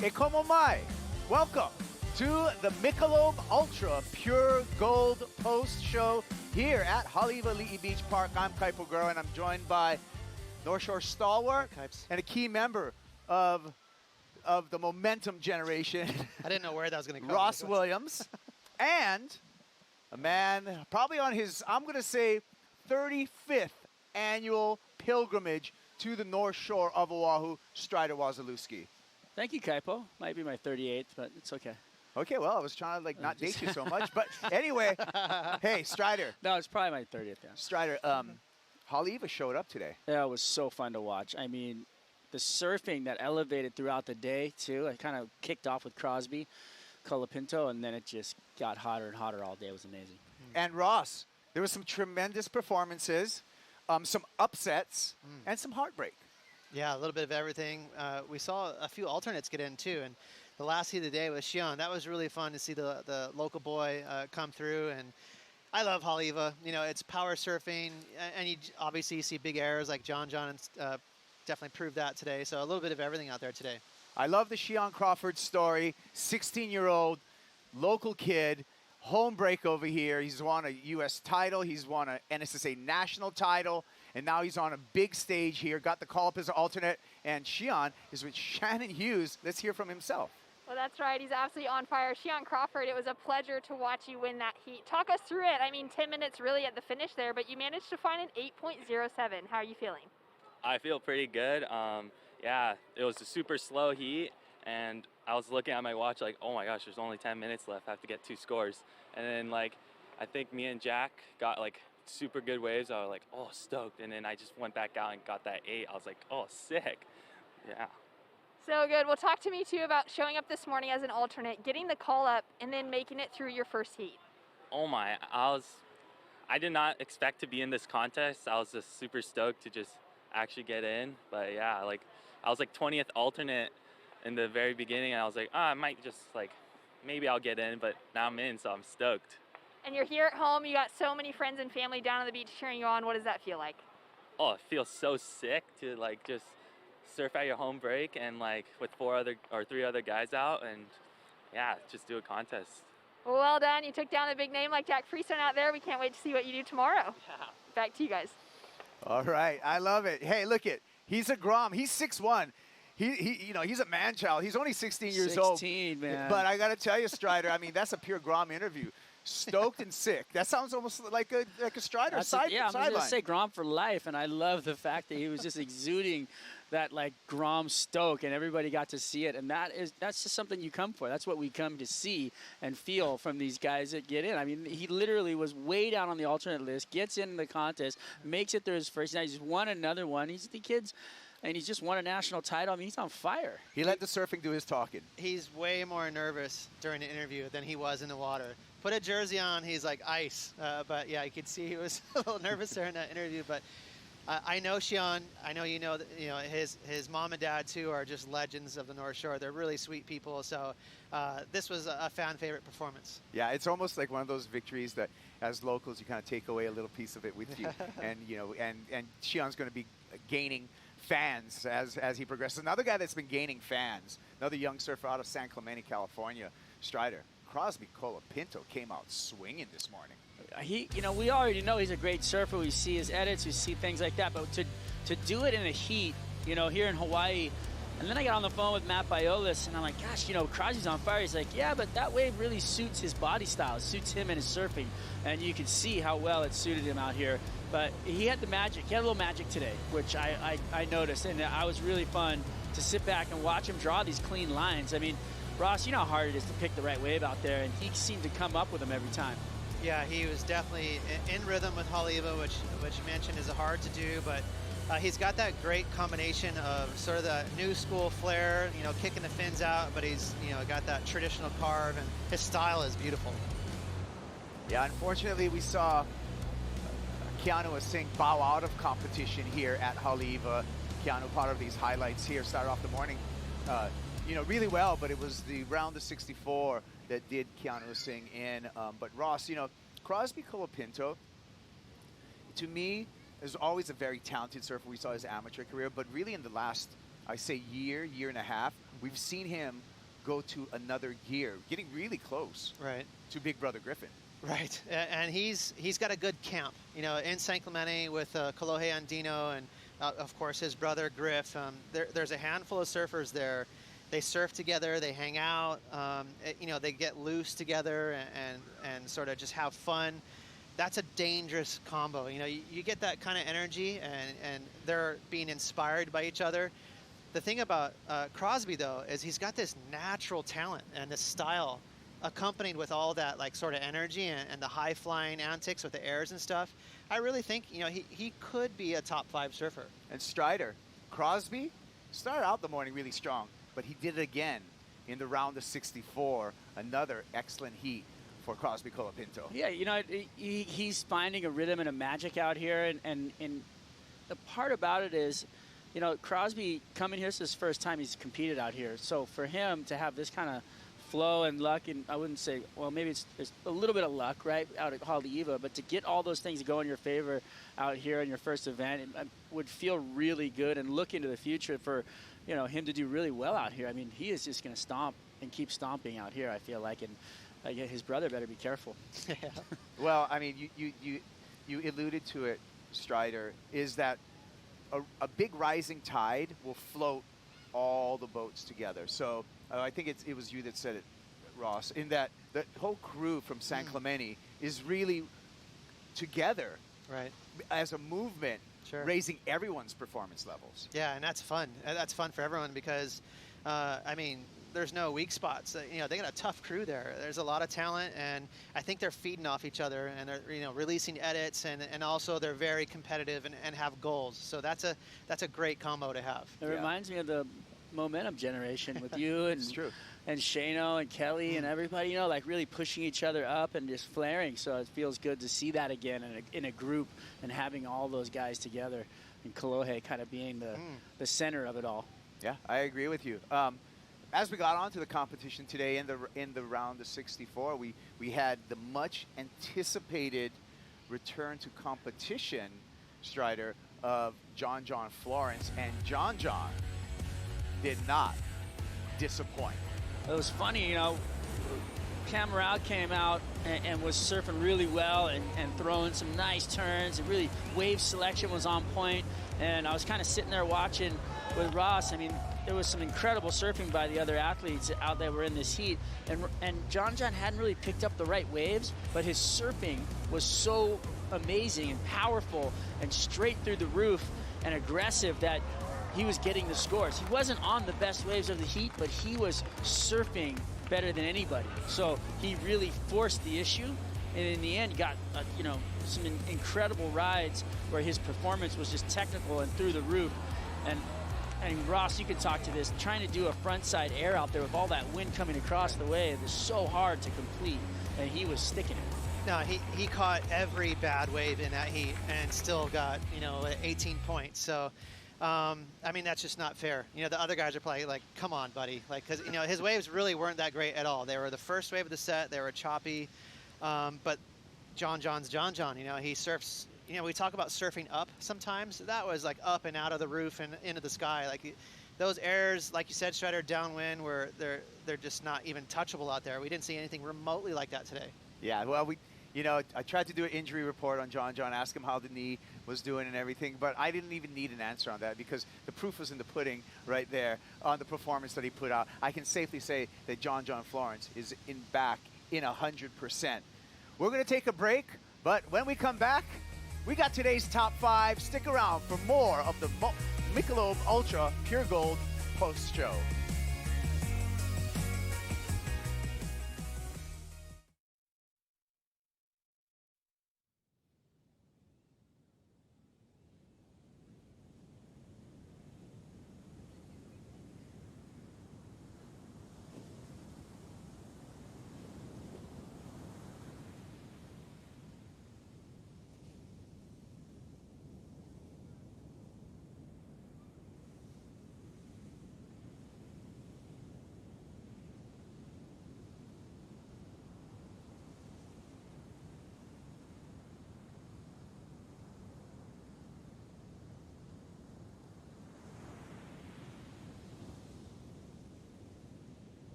E como mai? Welcome to the Michelob Ultra Pure Gold Post Show here at Haleiwa Li'i Beach Park. I'm Kaipo Guro, and I'm joined by North Shore stalwart and a key member of the Momentum generation. I didn't know where that was going to come. Ross Williams, and a man probably on his, I'm going to say, 35th annual pilgrimage to the North Shore of Oahu, Strider Wazalewski. Thank you, Kaipo. Might be my 38th, but it's okay. Okay, well, I was trying to not date you so much, but anyway, hey, Strider. No, it's probably my 30th. Yeah. Strider, Haleiwa showed up today. Yeah, it was so fun to watch. I mean, the surfing that elevated throughout the day too. It kind of kicked off with Crosby, Colapinto, and then it just got hotter and hotter all day. It was amazing. And Ross, there was some tremendous performances, some upsets, and some heartbreak. Yeah, a little bit of everything. We saw a few alternates get in too, and the last heat of the day was Xian. That was really fun to see the local boy come through. And I love Haleiwa. You know, it's power surfing, and obviously you see big errors like John definitely proved that today. So a little bit of everything out there today. I love the Xian Crawford story. 16-year-old local kid, home break over here. He's won a U.S. title. He's won a NSSA national title. And now he's on a big stage here. Got the call up as an alternate. And Xian is with Shannon Hughes. Let's hear from himself. Well, that's right. He's absolutely on fire. Xian Crawford, it was a pleasure to watch you win that heat. Talk us through it. I mean, 10 minutes really at the finish there, but you managed to find an 8.07. How are you feeling? I feel pretty good. Yeah, it was a super slow heat, and I was looking at my watch like, oh my gosh, there's only 10 minutes left. I have to get 2 scores. And then, I think me and Jack got, super good waves. I was like, oh, stoked. And then I just went back out and got that 8. I was like, oh, sick. Yeah. So good. Well, talk to me, too, about showing up this morning as an alternate, getting the call up, and then making it through your first heat. Oh, my. I did not expect to be in this contest. I was just super stoked to just actually get in. But, yeah, I was 20th alternate in the very beginning, and I was like, I might just, maybe I'll get in. But now I'm in, so I'm stoked. And you're here at home. You got so many friends and family down on the beach cheering you on. What does that feel like? Oh, it feels so sick to, just surf at your home break and with 3 other guys out and yeah, just do a contest. Well done. You took down a big name like Jack Freestone out there. We can't wait to see what you do tomorrow. Yeah. Back to you guys. All right, I love it. Hey, look it. He's a Grom. He's 6'1". He's a man child. He's only 16 years old. 16, man. But I got to tell you, Strider, I mean, that's a pure Grom interview. Stoked and sick. That sounds almost like a Strider sideline. Yeah, I'm going to say Grom for life, and I love the fact that he was just exuding that Grom stoke, and everybody got to see it, and that's just something you come for. That's what we come to see and feel from these guys that get in. I mean, he literally was way down on the alternate list, gets in the contest, makes it through his first night. He's won another one. He's the kid's. And he's just won a national title. I mean, he's on fire. He let the surfing do his talking. He's way more nervous during the interview than he was in the water. Put a jersey on, he's like ice. But yeah, you could see he was a little nervous during that interview. But I know Xian. I know his mom and dad too are just legends of the North Shore. They're really sweet people. So this was a fan favorite performance. Yeah, it's almost like one of those victories that, as locals, you kind of take away a little piece of it with you. And and Xian's going to be gaining fans as he progresses. Another guy that's been gaining fans, another young surfer out of San Clemente, California, Strider. Crosby Colapinto came out swinging this morning. We already know he's a great surfer. We see his edits, we see things like that. But to do it in a heat, here in Hawaii, and then I got on the phone with Matt Biolis, and I'm like, gosh, Crosby's on fire. He's like, yeah, but that wave really suits his body style. It suits him and his surfing. And you can see how well it suited him out here. But he had the magic. He had a little magic today, which I noticed. And it was really fun to sit back and watch him draw these clean lines. I mean, Ross, you know how hard it is to pick the right wave out there, and he seemed to come up with them every time. Yeah, he was definitely in rhythm with Haleiwa, which you mentioned is hard to do, but he's got that great combination of sort of the new school flair, kicking the fins out, but he's got that traditional carve, and his style is beautiful. Yeah, unfortunately, we saw Keanu Singh bow out of competition here at Haleiwa. Keanu, part of these highlights here, started off the morning really well, but it was the round of 64 that did Keanu Singh in. But Ross, Crosby Colapinto, to me, is always a very talented surfer. We saw his amateur career, but really in the last, I say year and a half, we've seen him go to another gear, getting really close Right. to Big Brother Griffin. Right, and he's got a good camp, you know, in San Clemente with Kolohe Andino and of course his brother Griff. There's a handful of surfers there. They surf together, they hang out, you know, they get loose together and sort of just have fun. That's a dangerous combo. You know, you get that kind of energy and they're being inspired by each other. The thing about Crosby though is he's got this natural talent and this style, accompanied with all that like sort of energy and the high flying antics with the airs and stuff. I really think, you know, he could be a top 5 surfer. And Strider, Crosby started out the morning really strong, but he did it again in the round of 64. Another excellent heat for Crosby Colapinto. Yeah, you know, he's finding a rhythm and a magic out here, and the part about it is, you know, Crosby coming here, this is his first time he's competed out here. So for him to have this kind of flow and luck, and I wouldn't say, well, maybe there's a little bit of luck, right, out at Haleiwa, but to get all those things to go in your favor out here in your first event, it would feel really good and look into the future for, you know, him to do really well out here. I mean, he is just going to stomp and keep stomping out here, I feel like, and his brother better be careful. Yeah. Well, I mean, you alluded to it, Strider, is that a big rising tide will float all the boats together. So I think it was you that said it, Ross, in that the whole crew from San Clemente is really together, Right. as a movement, Sure. raising everyone's performance levels. Yeah, and that's fun. That's fun for everyone because, I mean, there's no weak spots. You know, they got a tough crew there. There's a lot of talent, and I think they're feeding off each other, and they're, you know, releasing edits, and also they're very competitive and have goals. So that's a great combo to have. It reminds me of the Momentum generation with you and It's true. and Shano and Kelly and everybody, you know, like really pushing each other up and just flaring. So it feels good to see that again in a group and having all those guys together, and Kolohe kind of being the center of it all. Yeah, I agree with you. As we got onto the competition today in the round of 64, we had the much anticipated return to competition, Strider, of John Florence, and John did not disappoint. It was funny, you know, Cameron came out and was surfing really well and throwing some nice turns, and really wave selection was on point. And I was kind of sitting there watching with Ross. I mean, there was some incredible surfing by the other athletes out there were in this heat. And John hadn't really picked up the right waves, but his surfing was so amazing and powerful and straight through the roof and aggressive that he was getting the scores. He wasn't on the best waves of the heat, but he was surfing better than anybody. So he really forced the issue, and in the end got you know, some incredible rides where his performance was just technical and through the roof. And Ross, you can talk to this, trying to do a frontside air out there with all that wind coming across the wave is so hard to complete, and he was sticking it. No, he caught every bad wave in that heat and still got, you know, 18 points. So, I mean, that's just not fair. You know, the other guys are probably like, come on, buddy. Like, because, you know, his waves really weren't that great at all. They were the first wave of the set. They were choppy. But John's John. You know, he surfs, you know, we talk about surfing up sometimes. That was like up and out of the roof and into the sky. Like those airs, like you said, Strider, downwind, where they're just not even touchable out there. We didn't see anything remotely like that today. Yeah, well, you know, I tried to do an injury report on John, ask him how the knee was doing and everything, but I didn't even need an answer on that because the proof was in the pudding right there on the performance that he put out. I can safely say that John Florence is back in 100%. We're going to take a break, but when we come back, we got today's top 5. Stick around for more of the Michelob Ultra Pure Gold post-show.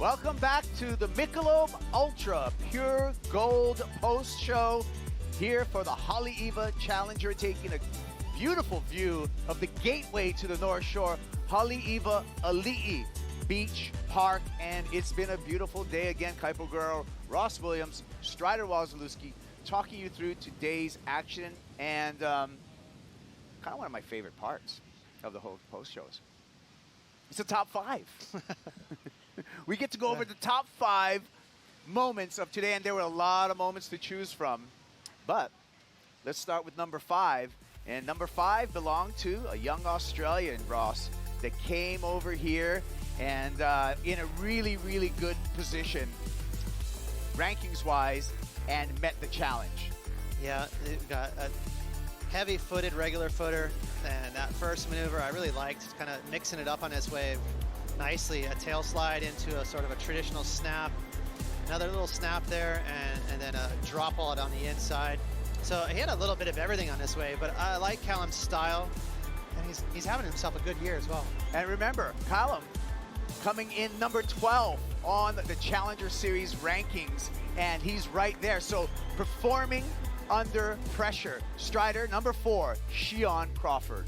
Welcome back to the Michelob Ultra Pure Gold post show here for the Haleiwa Challenger, taking a beautiful view of the gateway to the North Shore, Haleiwa Ali'i Beach Park. And it's been a beautiful day again. Kaipo Girl, Ross Williams, Strider Wazalewski talking you through today's action, and kind of one of my favorite parts of the whole post shows. It's the top 5. We get to go over the top 5 moments of today, and there were a lot of moments to choose from. But let's start with number 5. And number 5 belonged to a young Australian, Ross, that came over here and in a really, really good position, rankings-wise, and met the challenge. Yeah, they've got a heavy-footed regular footer, and that first maneuver I really liked, kind of mixing it up on his wave nicely. A tail slide into a sort of a traditional snap, another little snap there, and then a drop wallet on the inside. So he had a little bit of everything on this wave, but I like Callum's style, and he's having himself a good year as well. And remember, Callum coming in number 12 on the Challenger Series rankings, and he's right there. So performing under pressure. Strider number 4, Shion Crawford.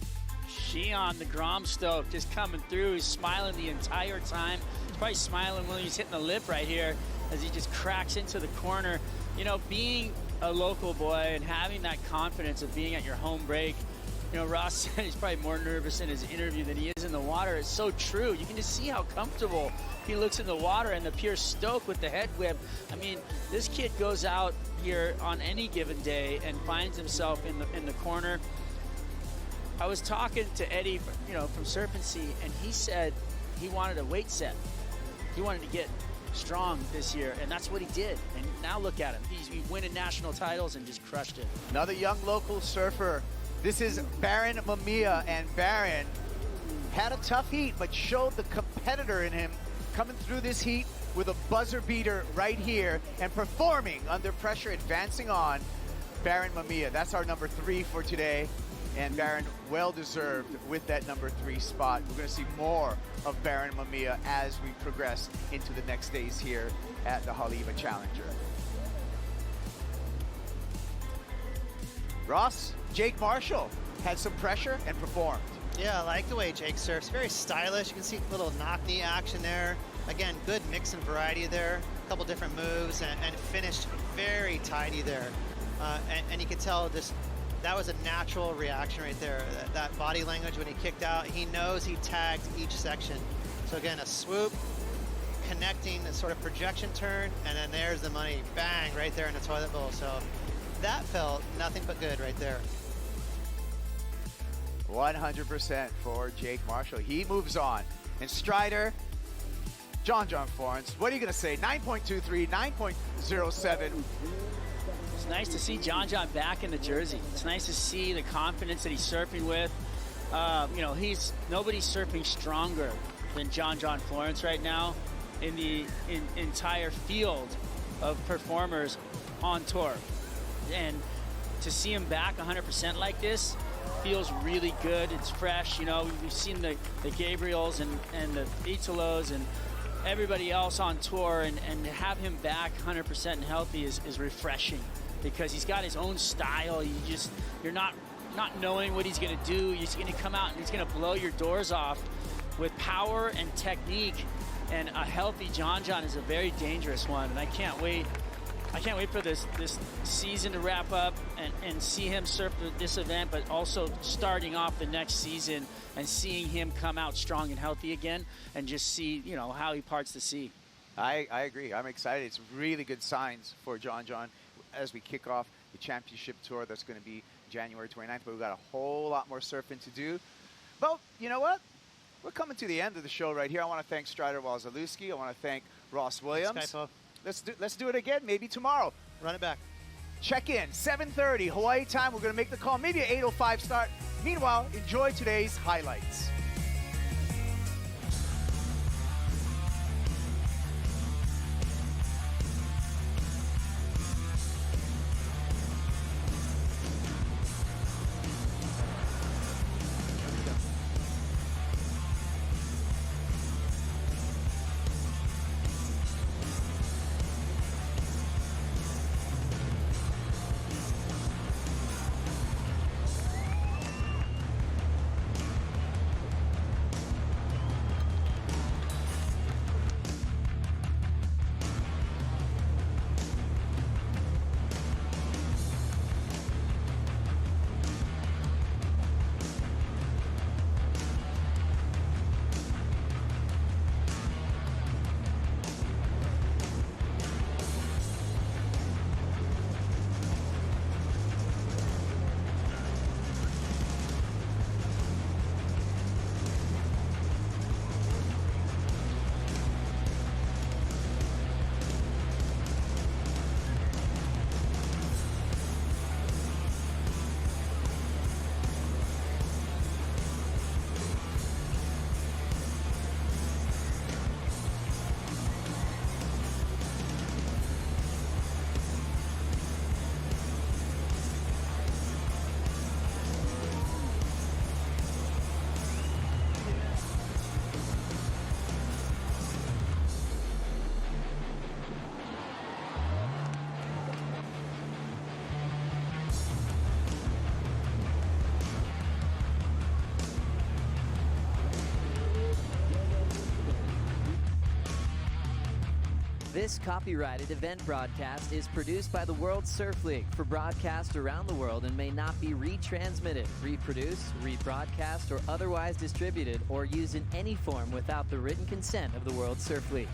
Shion, the Gromstoke, just coming through. He's smiling the entire time. He's probably smiling when he's hitting the lip right here as he just cracks into the corner. You know, being a local boy and having that confidence of being at your home break. You know, Ross said he's probably more nervous in his interview than he is in the water. It's so true. You can just see how comfortable he looks in the water, and the pure stoke with the head whip. I mean, this kid goes out here on any given day and finds himself in the corner. I was talking to Eddie, you know, from Serpency, and he said he wanted a weight set. He wanted to get strong this year, and that's what he did. And now look at him. He's winning national titles and just crushed it. Another young local surfer. This is Baron Mamiya, and Baron had a tough heat, but showed the competitor in him coming through this heat with a buzzer beater right here and performing under pressure, advancing on. Baron Mamiya, that's our number 3 for today, and Baron well-deserved with that number 3 spot. We're going to see more of Baron Mamiya as we progress into the next days here at the Haleiwa Challenger. Ross, Jake Marshall had some pressure and performed. Yeah, I like the way Jake surfs. Very stylish. You can see a little knock-knee action there. Again, good mix and variety there. A couple different moves, and finished very tidy there. And you can tell just that was a natural reaction right there. That body language when he kicked out, he knows he tagged each section. So again, a swoop, connecting, a sort of projection turn, and then there's the money, bang, right there in the toilet bowl. So that felt nothing but good right there. 100% for Jake Marshall. He moves on. And Strider, John Florence, what are you going to say? 9.23, 9.07. It's nice to see John back in the jersey. It's nice to see the confidence that he's surfing with. You know, nobody's surfing stronger than John Florence right now in the entire field of performers on tour. And to see him back 100% like this feels really good. It's fresh. You know, we've seen the Gabriels and the Italos and everybody else on tour, and to have him back 100% and healthy is refreshing, because he's got his own style. You're not knowing what he's going to do. He's going to come out and he's going to blow your doors off with power and technique. And a healthy John is a very dangerous one, and I can't wait for this season to wrap up and see him surf this event, but also starting off the next season and seeing him come out strong and healthy again, and just see, you know, how he parts the sea. I agree. I'm excited. It's really good signs for John as we kick off the championship tour. That's going to be January 29th, but we've got a whole lot more surfing to do. But you know what? We're coming to the end of the show right here. I want to thank Strider Wazalewski. I want to thank Ross Williams. Thanks, Kaipo. Let's do it again, maybe tomorrow. Run it back. Check in, 7:30 Hawaii time. We're going to make the call, maybe an 8:05 start. Meanwhile, enjoy today's highlights. This copyrighted event broadcast is produced by the World Surf League for broadcast around the world and may not be retransmitted, reproduced, rebroadcast, or otherwise distributed or used in any form without the written consent of the World Surf League.